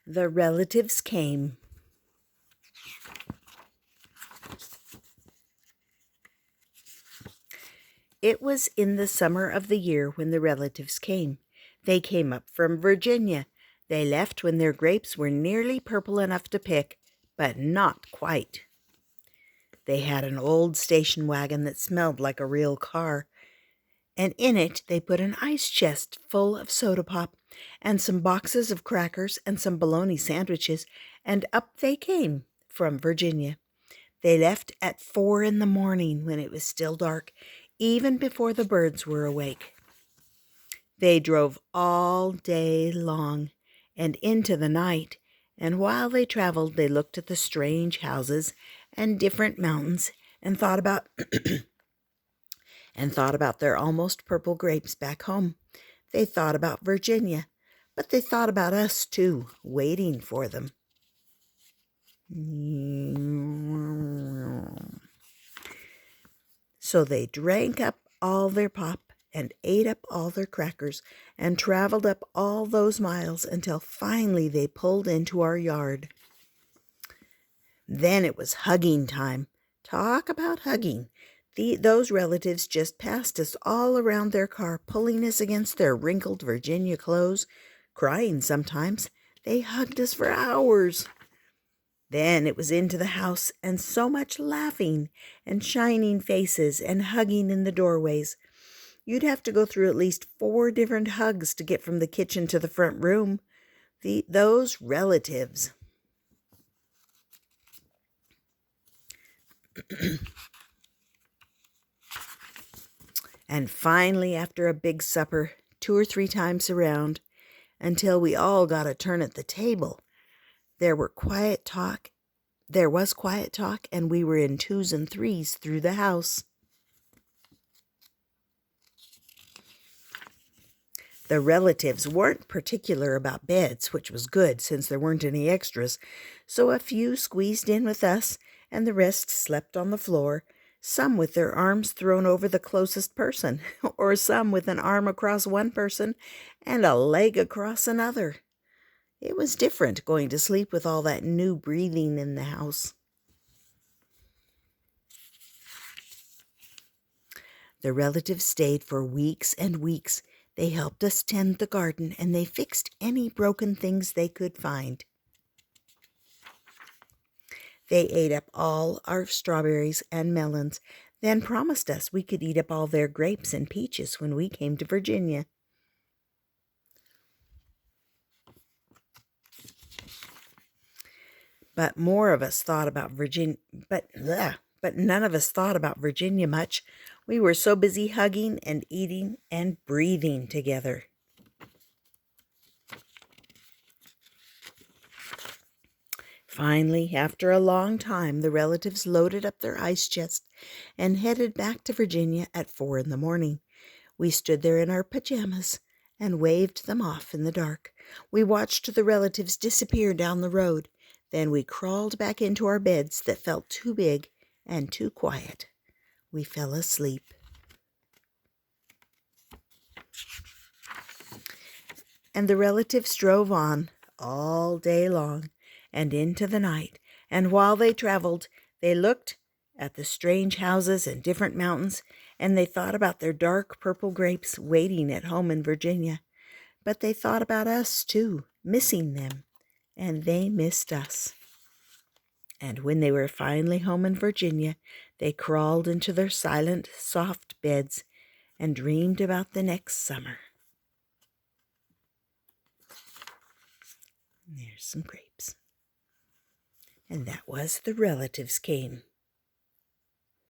The relatives came. It was in the summer of the year when the relatives came. They came up from Virginia. They left when their grapes were nearly purple enough to pick, but not quite. They had an old station wagon that smelled like a real car, and in it they put an ice chest full of soda pop and some boxes of crackers and some bologna sandwiches, and up they came from Virginia. They left at 4 in the morning when it was still dark, even before the birds were awake. They drove all day long and into the night, and while they traveled, they looked at the strange houses and different mountains and thought about their almost purple grapes back home. They thought about Virginia, but they thought about us too, waiting for them. So they drank up all their pop and ate up all their crackers and traveled up all those miles until finally they pulled into our yard. Then it was hugging time. Talk about hugging. Those relatives just passed us all around their car, pulling us against their wrinkled Virginia clothes, crying sometimes. They hugged us for hours. Then it was into the house, and so much laughing and shining faces and hugging in the doorways. You'd have to go through at least 4 different hugs to get from the kitchen to the front room. Those relatives. And finally, after a big supper, 2 or 3 times around, until we all got a turn at the table, there was quiet talk, and we were in 2s and 3s through the house. The relatives weren't particular about beds, which was good since there weren't any extras, so a few squeezed in with us, and the rest slept on the floor, some with their arms thrown over the closest person, or some with an arm across one person and a leg across another. It was different going to sleep with all that new breathing in the house. The relatives stayed for weeks and weeks. They helped us tend the garden, and they fixed any broken things they could find. They ate up all our strawberries and melons, then promised us we could eat up all their grapes and peaches when we came to Virginia. But none of us thought about Virginia much. We were so busy hugging and eating and breathing together. Finally, after a long time, the relatives loaded up their ice chest and headed back to Virginia at 4 in the morning. We stood there in our pajamas and waved them off in the dark. We watched the relatives disappear down the road. Then we crawled back into our beds that felt too big and too quiet. We fell asleep. And the relatives drove on all day long and into the night, and while they traveled, they looked at the strange houses and different mountains, and they thought about their dark purple grapes waiting at home in Virginia. But they thought about us too, missing them, and they missed us. And when they were finally home in Virginia, they crawled into their silent, soft beds and dreamed about the next summer. There's some grapes. And that was The Relatives Came.